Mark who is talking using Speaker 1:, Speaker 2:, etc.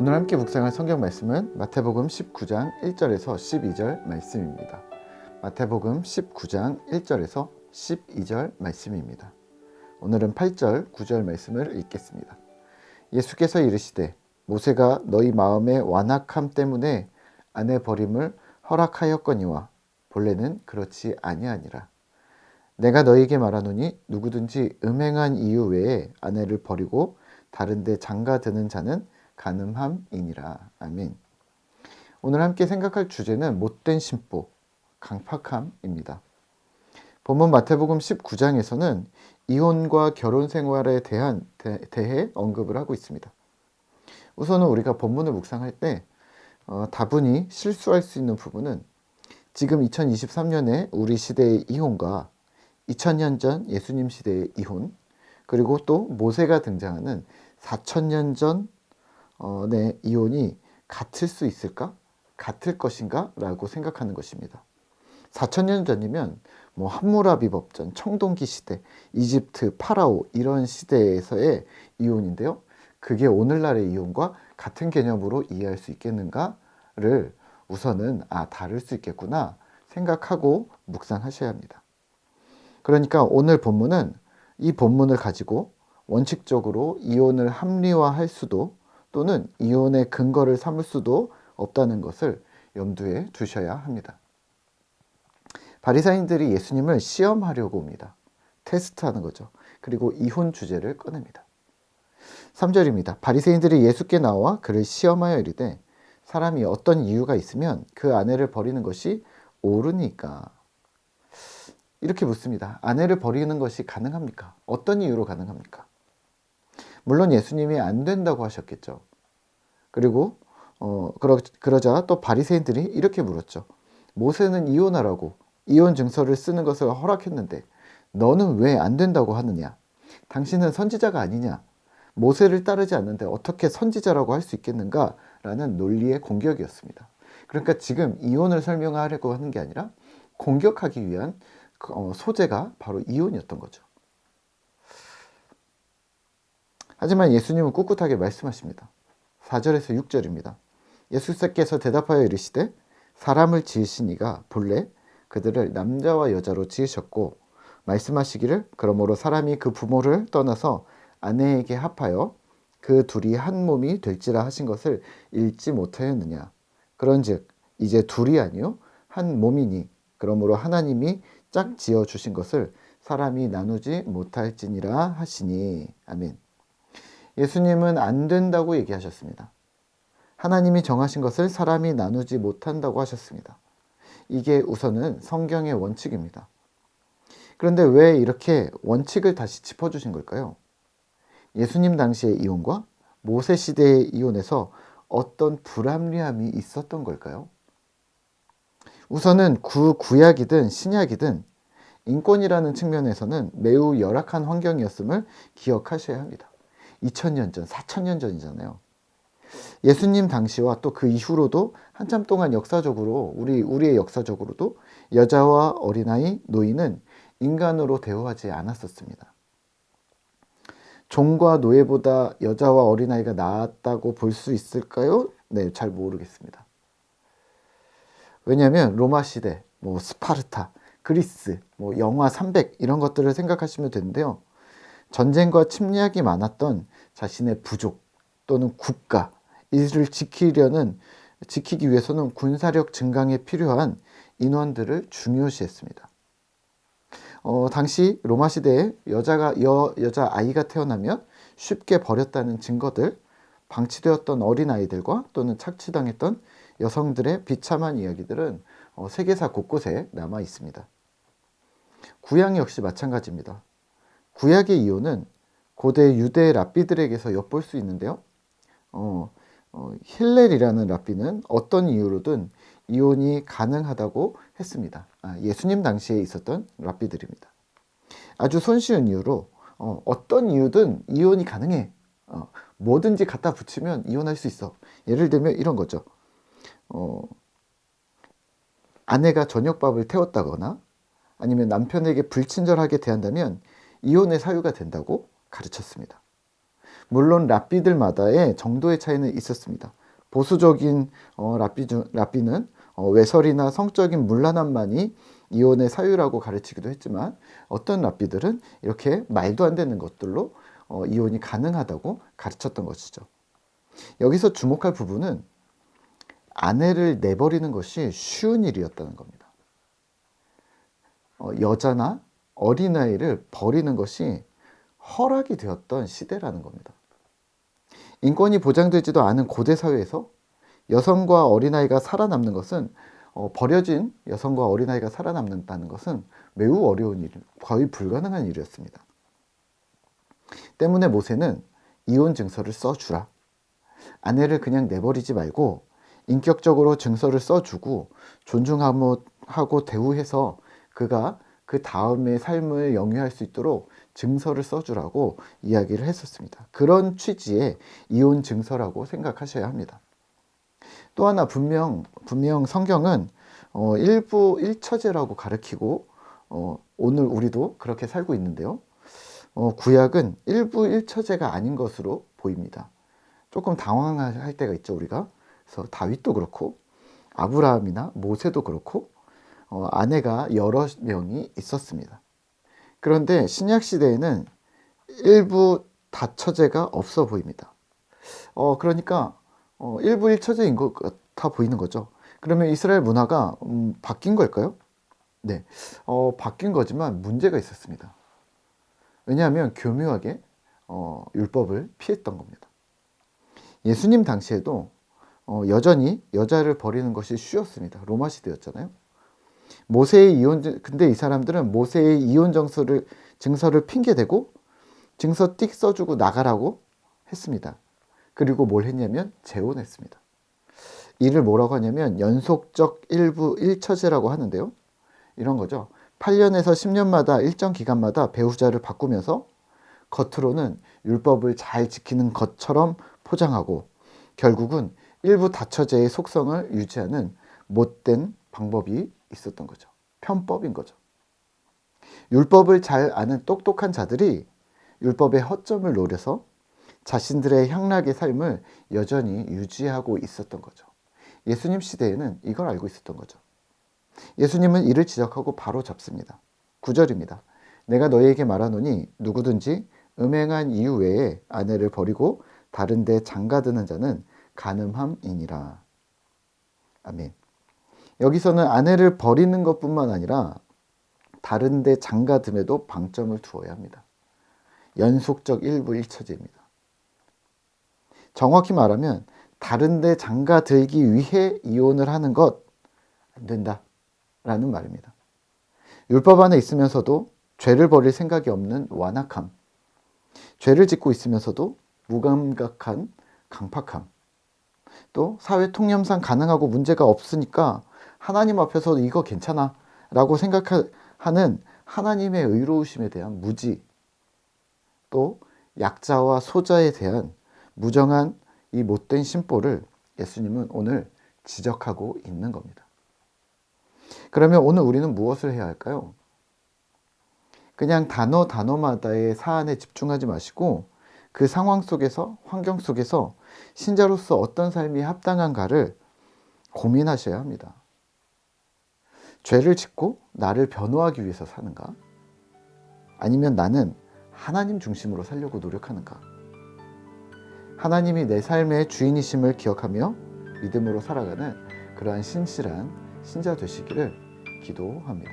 Speaker 1: 오늘 함께 묵상할 성경 말씀은 마태복음 19장 1절에서 12절 말씀입니다. 마태복음 19장 1절에서 12절 말씀입니다. 오늘은 8절, 9절 말씀을 읽겠습니다. 예수께서 이르시되 모세가 너희 마음의 완악함 때문에 아내 버림을 허락하였거니와 본래는 그렇지 아니하니라. 내가 너희에게 말하노니 누구든지 음행한 이유 외에 아내를 버리고 다른 데 장가드는 자는 간음함이니라. 아멘. 오늘 함께 생각할 주제는 못된 심보, 강팍함입니다. 본문 마태복음 19장에서는 이혼과 결혼 생활에 대해 언급을 하고 있습니다. 우선은 우리가 본문을 묵상할 때 다분히 실수할 수 있는 부분은 지금 2023년에 우리 시대의 이혼과 2000년 전 예수님 시대의 이혼, 그리고 또 모세가 등장하는 4000년 전의 이혼이 같을 수 있을까? 같을 것인가? 라고 생각하는 것입니다. 4000년 전이면 함무라비 법전, 청동기 시대, 이집트, 파라오 이런 시대에서의 이혼인데요. 그게 오늘날의 이혼과 같은 개념으로 이해할 수 있겠는가를 우선은 다를 수 있겠구나 생각하고 묵상하셔야 합니다. 그러니까 오늘 본문은 이 본문을 가지고 원칙적으로 이혼을 합리화할 수도 또는 이혼의 근거를 삼을 수도 없다는 것을 염두에 두셔야 합니다. 바리사인들이 예수님을 시험하려고 옵니다. 테스트하는 거죠. 그리고 이혼 주제를 꺼냅니다. 3절입니다. 바리새인들이 예수께 나와 그를 시험하여 이르되 사람이 어떤 이유가 있으면 그 아내를 버리는 것이 옳으니까. 이렇게 묻습니다. 아내를 버리는 것이 가능합니까? 어떤 이유로 가능합니까? 물론 예수님이 안 된다고 하셨겠죠. 그리고 그러자 또 바리새인들이 이렇게 물었죠. 모세는 이혼하라고 이혼 증서를 쓰는 것을 허락했는데 너는 왜 안 된다고 하느냐? 당신은 선지자가 아니냐? 모세를 따르지 않는데 어떻게 선지자라고 할 수 있겠는가? 라는 논리의 공격이었습니다. 그러니까 지금 이혼을 설명하려고 하는 게 아니라 공격하기 위한 소재가 바로 이혼이었던 거죠. 하지만 예수님은 꿋꿋하게 말씀하십니다. 4절에서 6절입니다. 예수께서 대답하여 이르시되 사람을 지으신 이가 본래 그들을 남자와 여자로 지으셨고 말씀하시기를 그러므로 사람이 그 부모를 떠나서 아내에게 합하여 그 둘이 한 몸이 될지라 하신 것을 읽지 못하였느냐. 그런즉 이제 둘이 아니요 한 몸이니 그러므로 하나님이 짝 지어 주신 것을 사람이 나누지 못할지니라 하시니. 아멘. 예수님은 안 된다고 얘기하셨습니다. 하나님이 정하신 것을 사람이 나누지 못한다고 하셨습니다. 이게 우선은 성경의 원칙입니다. 그런데 왜 이렇게 원칙을 다시 짚어주신 걸까요? 예수님 당시의 이혼과 모세 시대의 이혼에서 어떤 불합리함이 있었던 걸까요? 우선은 구약이든 신약이든 인권이라는 측면에서는 매우 열악한 환경이었음을 기억하셔야 합니다. 2000년 전, 4000년 전이잖아요. 예수님 당시와 또 그 이후로도 한참 동안 역사적으로 우리의 역사적으로도 여자와 어린아이, 노인은 인간으로 대우하지 않았었습니다. 종과 노예보다 여자와 어린아이가 나았다고 볼 수 있을까요? 네, 잘 모르겠습니다. 왜냐하면 로마 시대, 스파르타, 그리스, 영화 300 이런 것들을 생각하시면 되는데요. 전쟁과 침략이 많았던 자신의 부족 또는 국가 이를 지키기 위해서는 군사력 증강에 필요한 인원들을 중요시했습니다. 당시 로마 시대에 여자 아이가 태어나면 쉽게 버렸다는 증거들, 방치되었던 어린아이들과 또는 착취당했던 여성들의 비참한 이야기들은 세계사 곳곳에 남아 있습니다. 구약 역시 마찬가지입니다. 구약의 이혼은 고대 유대 랍비들에게서 엿볼 수 있는데요. 힐렐이라는 랍비는 어떤 이유로든 이혼이 가능하다고 했습니다. 예수님 당시에 있었던 랍비들입니다. 아주 손쉬운 이유로 어떤 이유든 이혼이 가능해. 뭐든지 갖다 붙이면 이혼할 수 있어. 예를 들면 이런 거죠. 아내가 저녁밥을 태웠다거나 아니면 남편에게 불친절하게 대한다면 이혼의 사유가 된다고 가르쳤습니다. 물론 랍비들마다의 정도의 차이는 있었습니다. 보수적인 랍비는 외설이나 성적인 문란함만이 이혼의 사유라고 가르치기도 했지만, 어떤 랍비들은 이렇게 말도 안 되는 것들로 이혼이 가능하다고 가르쳤던 것이죠. 여기서 주목할 부분은 아내를 내버리는 것이 쉬운 일이었다는 겁니다. 여자나 어린아이를 버리는 것이 허락이 되었던 시대라는 겁니다. 인권이 보장되지도 않은 고대 사회에서 여성과 어린아이가 살아남는 것은, 버려진 여성과 어린아이가 살아남는다는 것은 매우 어려운 일, 거의 불가능한 일이었습니다. 때문에 모세는 이혼 증서를 써주라. 아내를 그냥 내버리지 말고 인격적으로 증서를 써주고 존중하고 대우해서 그가 그 다음의 삶을 영위할 수 있도록 증서를 써주라고 이야기를 했었습니다. 그런 취지의 이혼 증서라고 생각하셔야 합니다. 또 하나 분명 성경은 일부 일처제라고 가르치고 오늘 우리도 그렇게 살고 있는데요. 구약은 일부 일처제가 아닌 것으로 보입니다. 조금 당황할 때가 있죠, 우리가. 그래서 다윗도 그렇고 아브라함이나 모세도 그렇고 아내가 여러 명이 있었습니다. 그런데 신약 시대에는 일부 다처제가 없어 보입니다. 그러니까 일부 일처제인 것 같아 보이는 거죠. 그러면 이스라엘 문화가 바뀐 걸까요? 네, 바뀐 거지만 문제가 있었습니다. 왜냐하면 교묘하게 율법을 피했던 겁니다. 예수님 당시에도 여전히 여자를 버리는 것이 쉬웠습니다. 로마 시대였잖아요. 근데 이 사람들은 모세의 이혼 증서를 핑계대고 증서 띡 써주고 나가라고 했습니다. 그리고 뭘 했냐면 재혼했습니다. 이를 뭐라고 하냐면 연속적 일부 일처제라고 하는데요. 이런 거죠. 8년에서 10년마다 일정 기간마다 배우자를 바꾸면서 겉으로는 율법을 잘 지키는 것처럼 포장하고 결국은 일부 다처제의 속성을 유지하는 못된 방법이 있었던 거죠. 편법인 거죠. 율법을 잘 아는 똑똑한 자들이 율법의 허점을 노려서 자신들의 향락의 삶을 여전히 유지하고 있었던 거죠. 예수님 시대에는 이걸 알고 있었던 거죠. 예수님은 이를 지적하고 바로 잡습니다. 9절입니다. 내가 너희에게 말하노니 누구든지 음행한 이유 외에 아내를 버리고 다른 데 장가드는 자는 간음함이니라. 아멘. 여기서는 아내를 버리는 것뿐만 아니라 다른 데 장가듦에도 방점을 두어야 합니다. 연속적 일부 일처제입니다. 정확히 말하면 다른 데 장가들기 위해 이혼을 하는 것 안 된다 라는 말입니다. 율법 안에 있으면서도 죄를 버릴 생각이 없는 완악함, 죄를 짓고 있으면서도 무감각한 강팍함, 또 사회 통념상 가능하고 문제가 없으니까 하나님 앞에서 이거 괜찮아 라고 생각하는 하나님의 의로우심에 대한 무지, 또 약자와 소자에 대한 무정한 이 못된 심보를 예수님은 오늘 지적하고 있는 겁니다. 그러면 오늘 우리는 무엇을 해야 할까요? 그냥 단어마다의 사안에 집중하지 마시고 그 상황 속에서, 환경 속에서 신자로서 어떤 삶이 합당한가를 고민하셔야 합니다. 죄를 짓고 나를 변호하기 위해서 사는가? 아니면 나는 하나님 중심으로 살려고 노력하는가? 하나님이 내 삶의 주인이심을 기억하며 믿음으로 살아가는 그러한 신실한 신자 되시기를 기도합니다.